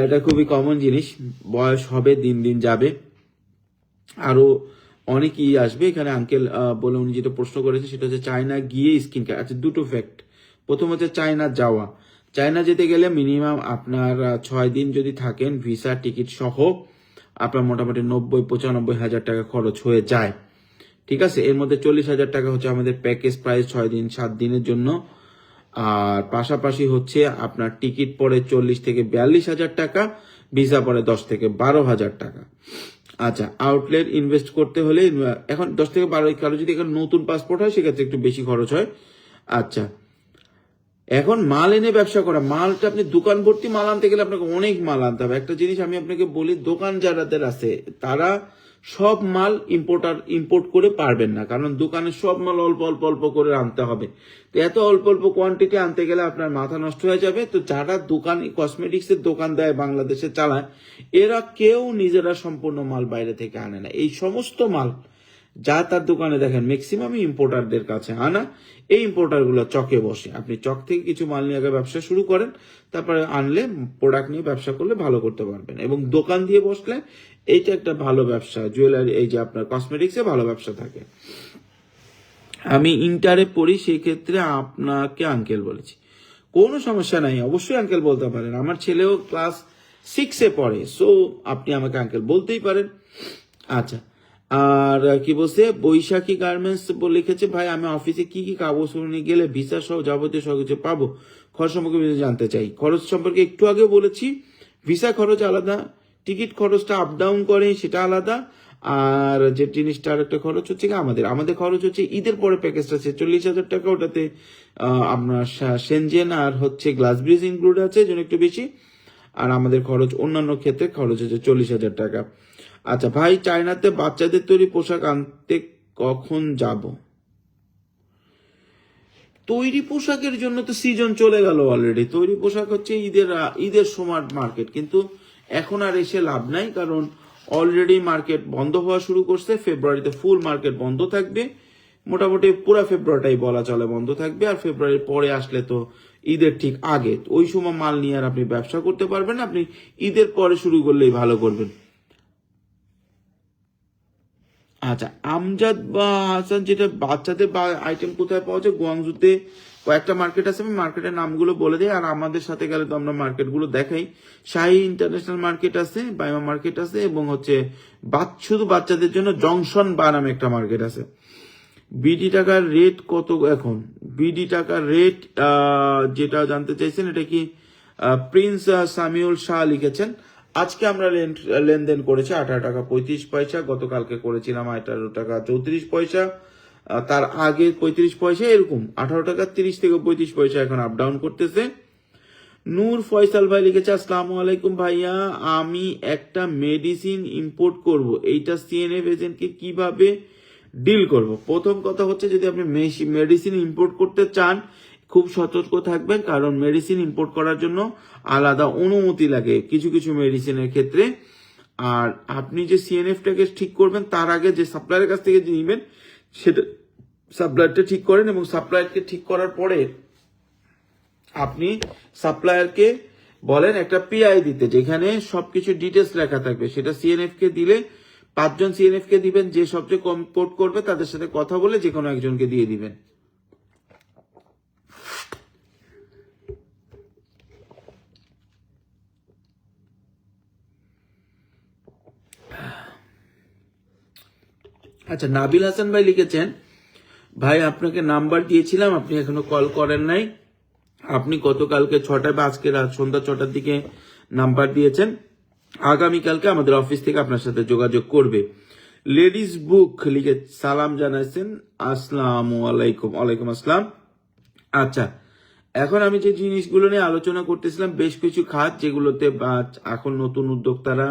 এটা খুবই কমন জিনিস, বয়স হবে, দিন দিন যাবে, আরো অনেকই আসবে এখানে। আঙ্কেল বলে উনি যেটা প্রশ্ন করেছে সেটা হচ্ছে চায়না গিয়ে স্কিন কেয়ার। আচ্ছা, দুটো ফ্যাক্ট। প্রথম হচ্ছে চায়না যাওয়া, চায়না যেতে গেলে মিনিমাম আপনার 6 দিন যদি থাকেন ভিসা টিকিট সহ আপনার মোটামুটি 90-95 হাজার টাকা খরচ হয়ে যায়, ঠিক আছে। এর মধ্যে 40,000 টাকা হচ্ছে আমাদের প্যাকেজ প্রাইস 6 দিন 7 দিনের জন্য, আর পাশাপাশি হচ্ছে আপনার টিকিট পড়ে 40,000-42,000 টাকা, ভিসা পড়ে 10,000-12,000 টাকা। আচ্ছা, আউটলেট ইনভেস্ট করতে হলে এখন 10 থেকে 12, কারো যদি এখন নতুন পাসপোর্ট হয় সেক্ষেত্রে একটু বেশি খরচ হয়। আচ্ছা, এখন মাল এনে ব্যবসা করা, মালটা আপনি দোকান ভর্তি মাল আনতে গেলে আপনাকে অনেক মাল আনতে হবে। একটা জিনিস আমি আপনাকে বলি, দোকান যারাদের আছে তারা সব মাল ইম্পোর্ট করে পারবেন না, কারণ দোকানে সব মাল অল্প অল্প অল্প করে আনতে হবে। তো এত অল্প অল্প কোয়ান্টিটি আনতে গেলে আপনার মাথা নষ্ট হয়ে যাবে। তো যারা দোকান কসমেটিক্স এর দোকান দেয় বাংলাদেশে চালায়, এরা কেউ নিজেরা সম্পূর্ণ মাল বাইরে থেকে আনে না। এই সমস্ত মাল যা তার দোকানে দেখেন ম্যাক্সিমাম ইম্পোর্টারদের কাছে আনা, এই ইম্পোর্টার গুলো চকে বসে। আপনি চক থেকে কিছু মাল নিয়ে আগে ব্যবসা শুরু করেন, তারপরে আনলে প্রোডাক্ট নিয়ে ব্যবসা করলে ভালো করতে পারবেন। এবং দোকান দিয়ে বসলে এইটা একটা ভালো ব্যবসা, জুয়েলারি এই যে আপনার কসমেটিক্সে ভালো ব্যবসা থাকে। আমি ইন্টারে পড়ি, সেই ক্ষেত্রে আপনাকে আঙ্কেল বলেছি, কোনো সমস্যা নাই, অবশ্যই আঙ্কেল বলতে পারেন। আমার ছেলেও ক্লাস 6-এ পড়ে, সো আপনি আমাকে আঙ্কেল বলতেই পারেন। আচ্ছা, আর কি বলছে, বৈশাখী গার্মেন্টস লিখেছে, ভাই আমি অফিসে কি কি কাগজ নিয়ে গেলে ভিসা সহ যাবতীয় সব কিছু পাবো, খরচ সম্পর্কে জানতে চাই। খরচ সম্পর্কে একটু আগে বলেছি, ভিসা খরচ আলাদা, টিকিট খরচটা আপ ডাউন করে সেটা আলাদা, আর যে জিনিসটা আর একটা খরচ হচ্ছে কি আমাদের খরচ হচ্ছে ঈদের পরে প্যাকেজটা 46,000 টাকা, ওটাতে আপনার সেনজেন আর হচ্ছে গ্লাস ব্রিজ ইনক্লুড আছে, জন্য একটু বেশি। আর আমাদের খরচ অন্যান্য ক্ষেত্রে খরচ হচ্ছে 40,000 টাকা। আচ্ছা ভাই, চায়নাতে বাচ্চাদের তৈরি পোশাক আনতে কখন যাব? তৈরি পোশাকের জন্য তো সিজন চলে গেল অলরেডি। তৈরি পোশাক হচ্ছে ঈদের সময় মার্কেট, কিন্তু এখন আর এসে লাভ নাই, কারণ অলরেডি মার্কেট বন্ধ হওয়া শুরু করছে। ফেব্রুয়ারিতে ফুল মার্কেট বন্ধ থাকবে, মোটামুটি পুরো ফেব্রুয়ারিটাই বলা চলে বন্ধ থাকবে। আর ফেব্রুয়ারির পরে আসলে তো ঈদের ঠিক আগে, ওই সময় মাল নিয়ে আর আপনি ব্যবসা করতে পারবেন না, আপনি ঈদের পরে শুরু করলেই ভালো করবেন। আচ্ছা, আমজাদ বা হাসান, যেটা বাচ্চাদের আইটেম কোথায় পাওয়া যায়? গুয়াংজুতে কয়েকটা মার্কেট আছে, আমি মার্কেটের নামগুলো বলে দিই, আর আমাদের সাথে গেলে তো আমরা মার্কেটগুলো দেখাই। শাহী ইন্টারন্যাশনাল মার্কেট আছে, বাইমা মার্কেট আছে, এবং হচ্ছে শুধু বাচ্চাদের জন্য জংশন বা নামে একটা মার্কেট আছে। বিডি টাকার রেট কত এখন? বিডি টাকার রেট যেটা জানতে চাইছেন, এটা কি প্রিন্স সামিউল শাহ লিখেছেন। আজকে আমরা লেনদেন করেছি 18 টাকা 35 পয়সা, গতকালকে করেছিলাম 18 টাকা 34 পয়সা, তার আগে 35 পয়সা, এরকম 18 টাকা 30 থেকে 35 পয়সা এখন আপ ডাউন করতেছে। নূর ফয়সাল ভাই লিখেছে, আসসালামু আলাইকুম ভাইয়া, আমি একটা মেডিসিন ইম্পোর্ট করব, এইটা সিএনএফ এজেন্টকে কিভাবে ডিল করব? প্রথম কথা হচ্ছে, যদি আপনি মেডিসিন ইম্পোর্ট করতে চান, খুব সতর্ক থাকবেন, কারণ মেডিসিন ইম্পোর্ট করার জন্য আলাদা অনুমতি লাগে কিছু কিছু মেডিসিনের ক্ষেত্রে। আর আপনি যে সিএনএফটাকে ঠিক করবেন তার আগে যে সাপ্লায়ারের কাছ থেকে যে নিবেন সেটা সাপ্লায়ারটা ঠিক করেন, এবং সাপ্লায়ারকে ঠিক করার পরে আপনি সাপ্লায়ারকে বলেন একটা পিআই দিতে, যেখানে সবকিছু ডিটেলস লেখা থাকবে। সেটা সিএনএফ কে দিলে 5 জন সিএনএফ কে দিবেন, যে সবচেয়ে কম কোট করবে তাদের সাথে কথা বলে যে কোনো একজনকে দিয়ে দিবেন। আচ্ছা, নাবিল হাসান ভাই লিখেছেন, ভাই আপনাকে নাম্বার দিয়েছিলাম, আপনি এখনো কল করেন নাই। আপনি গতকালকে 6টায় বা আজকে রাত সন্ধ্যা 6টার দিকে নাম্বার দিয়েছেন, আগামীকালকে আমাদের অফিস থেকে আপনার সাথে যোগাযোগ করবে। লেডিস বুক লিখে সালাম জানাইছেন, আসসালামু আলাইকুম। ওয়ালাইকুম আসসালাম। আচ্ছা, এখন আমি যে জিনিসগুলো নিয়ে আলোচনা করতেছিলাম, বেশ কিছু খাত যেগুলোতে এখন নতুন উদ্যোক্তারা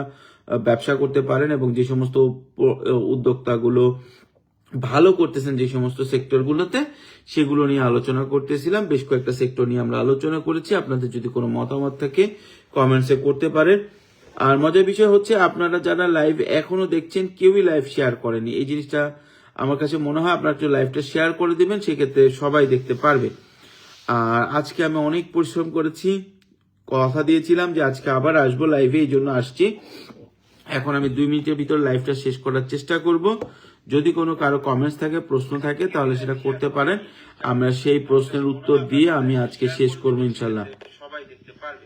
ব্যবসা করতে পারেন, এবং যে সমস্ত উদ্যোক্তাগুলো ভালো করতেছেন যে সমস্ত সেক্টরগুলোতে, সেগুলো নিয়ে আলোচনা করতেছিলাম। বেশ কয়েকটা সেক্টর নিয়ে আমরা আলোচনা করেছি। আপনাদের যদি কোনো মতামত থাকে কমেন্টসে করতে পারেন। আর মজার বিষয় হচ্ছে, আপনারা যারা লাইভ এখনো দেখছেন কেউই লাইভ শেয়ার করেনি। এই জিনিসটা আমার কাছে মনে হয় আপনারা একটু লাইভটা শেয়ার করে দিবেন, সেক্ষেত্রে সবাই দেখতে পারবে। আর আজকে আমি অনেক পরিশ্রম করেছি, কথা দিয়েছিলাম যে আজকে আবার আসবো লাইভে, এই জন্য আসছি। এখন আমি 2 মিনিটের ভিতর লাইভটা শেষ করার চেষ্টা করব। যদি কোনো কারো কমেন্টস থাকে, প্রশ্ন থাকে, তাহলে সেটা করতে পারেন। আমরা সেই প্রশ্নের উত্তর দিয়ে আমি আজকে শেষ করবো ইনশাল্লাহ, সবাই দেখতে পারবে।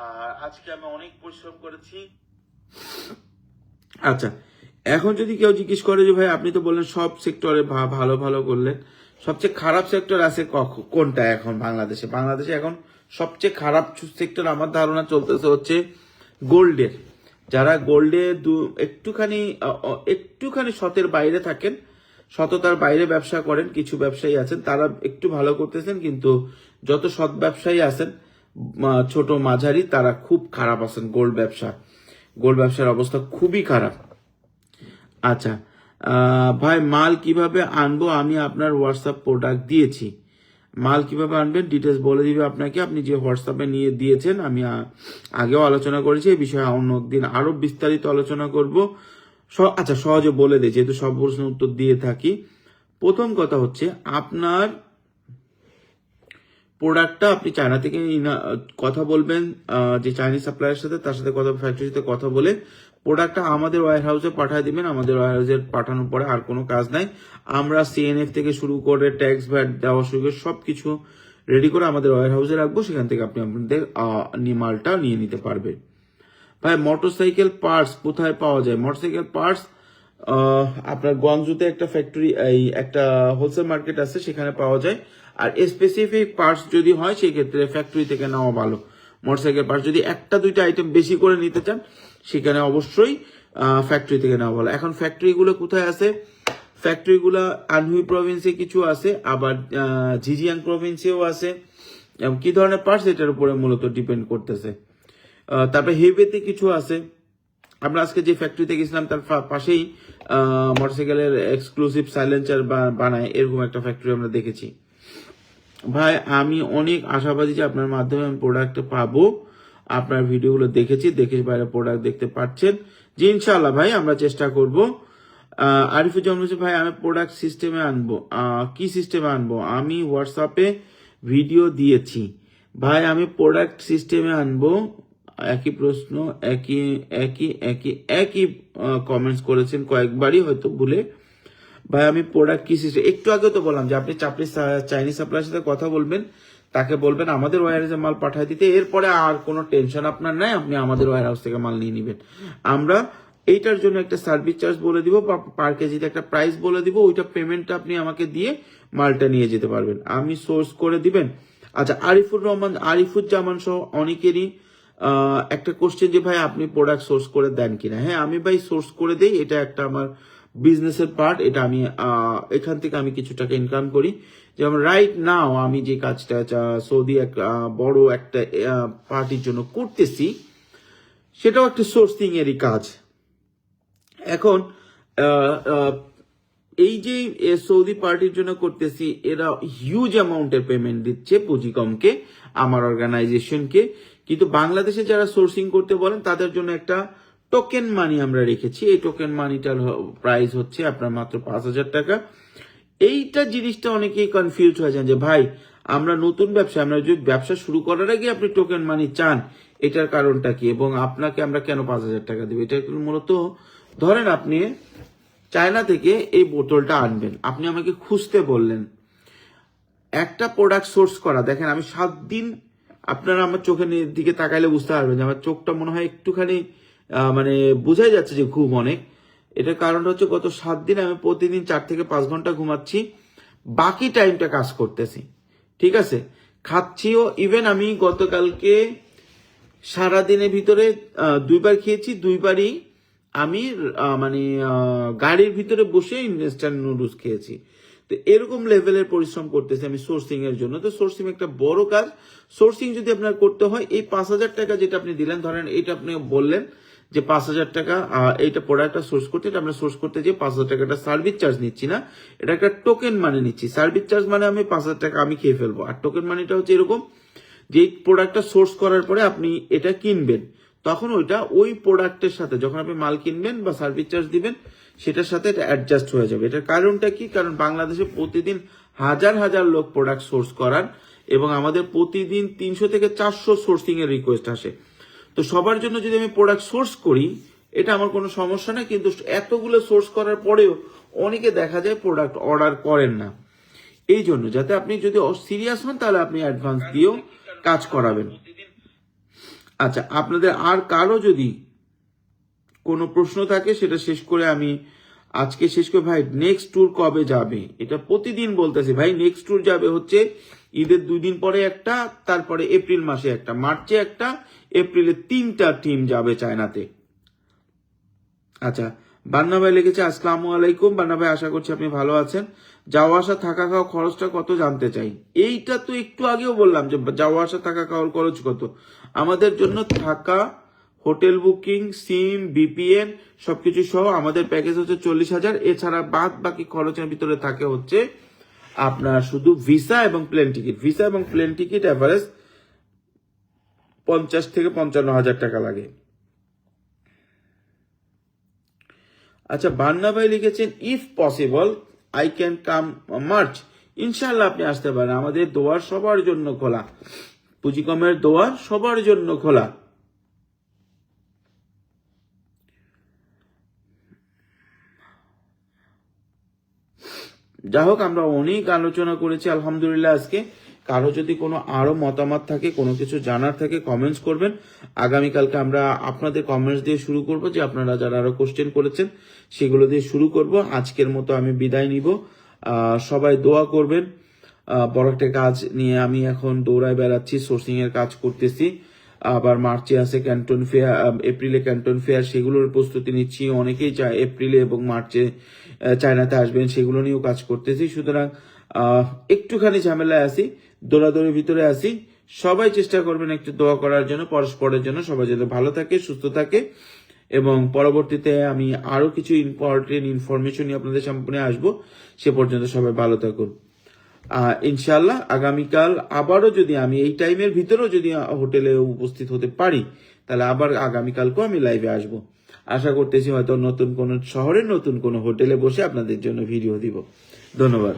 আর আজকে আমি অনেক পরিশ্রম করেছি। আচ্ছা, এখন যদি কেউ জিজ্ঞেস করে যে ভাই আপনি তো বললেন সব সেক্টরে ভালো ভালো করলেন, সবচেয়ে খারাপ সেক্টর আছে কোনটা এখন বাংলাদেশে? বাংলাদেশে এখন সবচেয়ে খারাপ সেক্টর আমার ধারণা চলতেছে হচ্ছে গোল্ডের। যারা গোল্ডে একটুখানি সতের বাইরে থাকেন, সততার বাইরে ব্যবসা করেন, কিছু ব্যবসায়ী আছেন তারা একটু ভালো করতেছেন, কিন্তু যত সৎ ব্যবসায়ী আছেন ছোট মাঝারি, তারা খুব খারাপ আছেন। গোল্ড ব্যবসার অবস্থা খুবই খারাপ। আচ্ছা ভাই, মাল কিভাবে আনবো? আমি আপনার হোয়াটসঅ্যাপ প্রোডাক্ট দিয়েছি, মাল কিভাবে আনবেন ডিটেলস বলে দিবে আপনাকে। আপনি যে হোয়াটসঅ্যাপে নিয়ে দিয়েছেন, আমি আগেও আলোচনা করেছি এই বিষয়ে, অন্য দিন আরো বিস্তারিত আলোচনা করব। আচ্ছা, সহজে বলে দিই, যেহেতু সব প্রশ্নের উত্তর দিয়ে থাকি। প্রথম কথা হচ্ছে, আপনার প্রোডাক্টটা আপনি চায়না থেকে কথা বলবেন, যে চাইনিজ সাপ্লায়ারের সাথে, তার সাথে ফ্যাক্টরির সাথে কথা বলে প্রোডাক্টটা আমাদের ওয়্যার হাউসে পাঠিয়ে দিবেন। আমাদের ওয়্যার হাউসে পাঠানোর পরে আর কোনো কাজ নাই, আমরা সিএনএফ থেকে শুরু করে ট্যাক্স ভ্যাট দেওয়া শুরু করে সবকিছু রেডি করে আমাদের ওয়্যার হাউসে রাখবো, সেখান থেকে আপনি আপনাদের মালটা নিয়ে নিতে পারবেন। ভাই, মোটরসাইকেল পার্টস কোথায় পাওয়া যায়? মোটরসাইকেল পার্টস আপনার গঞ্জুতে একটা ফ্যাক্টরি, একটা হোলসেল মার্কেট আছে, সেখানে পাওয়া যায়। আর স্পেসিফিক পার্টস যদি হয়, সেই ক্ষেত্রে ফ্যাক্টরি থেকে নেওয়া ভালো। মোটরসাইকেল পার্টস যদি একটা দুইটা আইটেম বেশি করে নিতে চান, সেখানে অবশ্যই ফ্যাক্টরি থেকে নেওয়া ভালো। এখন ফ্যাক্টরিগুলো কোথায় আছে? ফ্যাক্টরিগুলো আনহুই প্রভিন্সে কিছু আছে, আবার ঝিজিয়াং প্রভিন্সেও আছে। কি ধরনের পার্টস, এটার উপরে মূলত ডিপেন্ড করতেছে। তারপরে হেবেতে কিছু আছে। আমরা আজকে যে ফ্যাক্টরিতে গেছিলাম তার পাশেই মোটরসাইকেলের এক্সক্লুসিভ সাইলেন্সার বানায়, এরকম একটা ফ্যাক্টরি আমরা দেখেছি। ভাই, আমি অনেক আশাবাদী যে আপনার মাধ্যমে আমি প্রোডাক্ট পাবো। আপনার ভিডিওগুলো দেখেছি, দেখে বাইরে প্রোডাক্ট দেখতে পাচ্ছেন। জি ইনশাআল্লাহ ভাই, আমরা চেষ্টা করব। আরিফুজ্জামান বলছে, ভাই আমি প্রোডাক্ট সিস্টেমে আনবো, কি সিস্টেমে আনবো? আমি হোয়াটসঅ্যাপে ভিডিও দিয়েছি ভাই, আমি প্রোডাক্ট সিস্টেমে আনবো। একই প্রশ্ন, একই একই একই একই কমেন্টস করেছেন কয়েকবারই, হয়তো ভুলে। ভাই আমি প্রোডাক্ট কি সিস্টেম, একটু আগেও তো বললাম যে আপনি চাইনিজ সাপ্লাইয়ের সাথে কথা বলবেন, তাকে বলবেন আমাদের ওয়্যার হাউসে মাল পাঠিয়ে দিতে, এরপরে আর কোনো টেনশন আপনার নাই, আপনি আমাদের ওয়্যার হাউস থেকে মাল নিয়ে নেবেন। আমরা এইটার জন্য একটা সার্ভিস চার্জ বলে দিব, বা পার কেজিতে একটা প্রাইস বলে দিব, ওইটা পেমেন্টটা আপনি আমাকে দিয়ে মালটা নিয়ে যেতে পারবেন, আমি সোর্স করে দিবেন। আচ্ছা, আরিফুজ্জামান সহ অনেকেরই একটা কোশ্চেন যে ভাই আপনি প্রোডাক্ট সোর্স করে দেন কিনা? হ্যাঁ, আমি ভাই সোর্স করে দেই, এটা একটা আমার বিজনেসের পার্ট। এটা আমি এখান থেকে আমি কিছু টাকা ইনকাম করি। যেমন রাইট নাও আমি যে কাজটা সৌদি বড় একটা পার্টির জন্য করতেছি, সেটাও একটা সোর্সিং এরই কাজ। এখন এই যে সৌদি পার্টির জন্য করতেছি, এরা হিউজ অ্যামাউন্টের পেমেন্ট দিচ্ছে পুঁজিকমকে, আমার অর্গানাইজেশনকে, কিন্তু বাংলাদেশে যারা সোর্সিং করতে বলেন তাদের জন্য একটা টোকেন মানি আমরা রেখেছি। এই টোকেন মানিটার প্রাইস হচ্ছে আপনার মাত্র 5,000 টাকা। এইটা জিনিসটা অনেকেই কনফিউজ হয়ে যান যে ভাই আমরা নতুন ব্যবসা, আমরা যদি ব্যবসা শুরু করার আগে আপনি টোকেন মানি চান, এটার কারণটা কি এবং আপনাকে আমরা কেন 5,000 টাকা দিব? এটা মূলত ধরেন আপনি চায়না থেকে এই বোতলটা আনবেন, আপনি আমাকে খুঁজতে বললেন, একটা প্রোডাক্ট সোর্স করা, দেখেন আমি 7 দিন, আপনারা আমার চোখের দিকে তাকাইলে বুঝতে পারবেন যে আমার চোখটা মনে হয় একটুখানি মানে বোঝাই যাচ্ছে যে ঘুম অনেক। এটার কারণটা হচ্ছে গত 7 দিন আমি প্রতিদিন 4 থেকে 5 ঘন্টা ঘুমাচ্ছি, বাকি টাইমটা কাজ করতেছি, ঠিক আছে, খাচ্ছিও। ইভেন আমি গতকালকে সারাদিনের ভিতরে 2বার খেয়েছি, 2বারই আমি মানে গাড়ির ভিতরে বসে ইনস্ট্যান্ট নুডলস খেয়েছি। তো এরকম লেভেলের পরিশ্রম করতেছি আমি সোর্সিং এর জন্য। তো সোর্সিং একটা বড় কাজ। সোর্সিং যদি আপনার করতে হয়, এই 5,000 টাকা যেটা আপনি দিলেন, ধরেন এটা আপনি বললেন যে 5,000 টাকা এইটা প্রোডাক্টটা সোর্স করতে, এটা আমরা সোর্স করতে যে 5,000 টাকাটা সার্ভিস চার্জ নিচ্ছি না, এটা একটা টোকেন মানে নিচ্ছি। সার্ভিস চার্জ মানে আমি 5,000 টাকা আমি খেয়ে ফেলবো, আর টোকেন মানিটা হচ্ছে এরকম যে প্রোডাক্টটা সোর্স করার পরে আপনি এটা কিনবেন, তখন ওইটা ওই প্রোডাক্টের সাথে যখন আপনি মাল কিনবেন বা সার্ভিস চার্জ দিবেন সেটার সাথে এটা অ্যাডজাস্ট হয়ে যাবে। এটার কারণটা কি? কারণ বাংলাদেশে প্রতিদিন হাজার হাজার লোক প্রোডাক্ট সোর্স করান এবং আমাদের প্রতিদিন 300 থেকে 400 সোর্সিং এর রিকোয়েস্ট আসে। তো সবার জন্য যদি আমি প্রোডাক্ট সোর্স করি এটা আমার কোনো সমস্যা না, কিন্তু এতগুলো সোর্স করার পরেও অনেকে দেখা যায় প্রোডাক্ট অর্ডার করেন না। এই জন্য যাতে আপনি যদি সিরিয়াস হন তাহলে আপনি অ্যাডভান্স দিয়েও কাজ করাবেন। আচ্ছা, আপনাদের আর কারো যদি কোনো প্রশ্ন থাকে সেটা শেষ করে আমি আজকে শেষ করে, ভাই নেক্সট ট্যুর কবে যাবে? এটা প্রতিদিন বলতেছি ভাই, নেক্সট ট্যুর যাবে হচ্ছে ঈদের 2 দিন পরে একটা, তারপরে এপ্রিল মাসে একটা, মার্চে একটা, এপ্রিলে 3টা টিম যাবে চায়নাতে। আচ্ছা, বান্না ভাই লিখেছে আসসালামু আলাইকুম। বান্না ভাই, আশা করছি আপনি ভালো আছেন। যাওয়া আসা থাকা খাওয়া খরচটা কত জানতে চাই। এইটা তো একটু আগেও বললাম যে যাওয়া আসা থাকা খাওয়ার খরচ কত। আমাদের জন্য থাকা, হোটেল বুকিং, সিম, বিপিএন সবকিছু সহ আমাদের প্যাকেজ হচ্ছে 40,000। এছাড়া বাদ বাকি খরচের ভিতরে থাকে হচ্ছে আপনার শুধু ভিসা এবং প্লেন টিকিট। ভিসা এবং প্লেন টিকিট এভারেজ 50 থেকে 55,000 টাকা লাগে। আচ্ছা, বান্না ভাই লিখেছেন if possible I can come March. ইনশাল্লাহ আপনি আসতে পারেন, আমাদের দোয়ার সবার জন্য খোলা, পুঁজিকমের দোয়ার সবার জন্য খোলা। যাই হোক, আমরা অনেক আলোচনা করেছি আলহামদুলিল্লাহ আজকে। কারো যদি কোনো আরো মতামত থাকে, কোনো কিছু জানার থাকে, কমেন্টস করবেন। আগামীকালকে আমরা আপনাদের কমেন্টস দিয়ে শুরু করব, যে আপনারা যারা আরো কোশ্চেন করেছেন সেগুলো দিয়ে শুরু করব। আজকের মতো আমি বিদায় নিব। সবাই দোয়া করবেন। বড় একটা কাজ নিয়ে আমি এখন দৌড়ায় বেড়াচ্ছি, সোর্সিং এর কাজ করতেছি। আবার মার্চে আছে ক্যান্টন ফেয়ার, এপ্রিলে ক্যান্টন ফেয়ার, সেগুলোর প্রস্তুতি নিচ্ছি। অনেকেই চায় এপ্রিলে এবং মার্চে চায়নাতে আসবেন, সেগুলো নিয়েও কাজ করতেছি। সুতরাং একটুখানি ঝামেলায় আছি, দৌড়াদৌড়ির ভিতরে আছি। সবাই চেষ্টা করবেন একটু দোয়া করার জন্য, পরস্পরের জন্য, সবাই যাতে ভালো থাকে, সুস্থ থাকে। এবং পরবর্তীতে আমি আরো কিছু ইম্পর্টেন্ট ইনফরমেশন নিয়ে আপনাদের সামনে আসবো। সে পর্যন্ত সবাই ভালো থাকুন। ইনশাল্লাহ আগামীকাল আবারও যদি আমি এই টাইমের ভিতরেও যদি হোটেলে উপস্থিত হতে পারি, তাহলে আবার আগামীকালকেও আমি লাইভে আসব। আশা করতেছি হয়তো নতুন কোনো শহরে নতুন কোনো হোটেলে বসে আপনাদের জন্য ভিডিও দিব। ধন্যবাদ।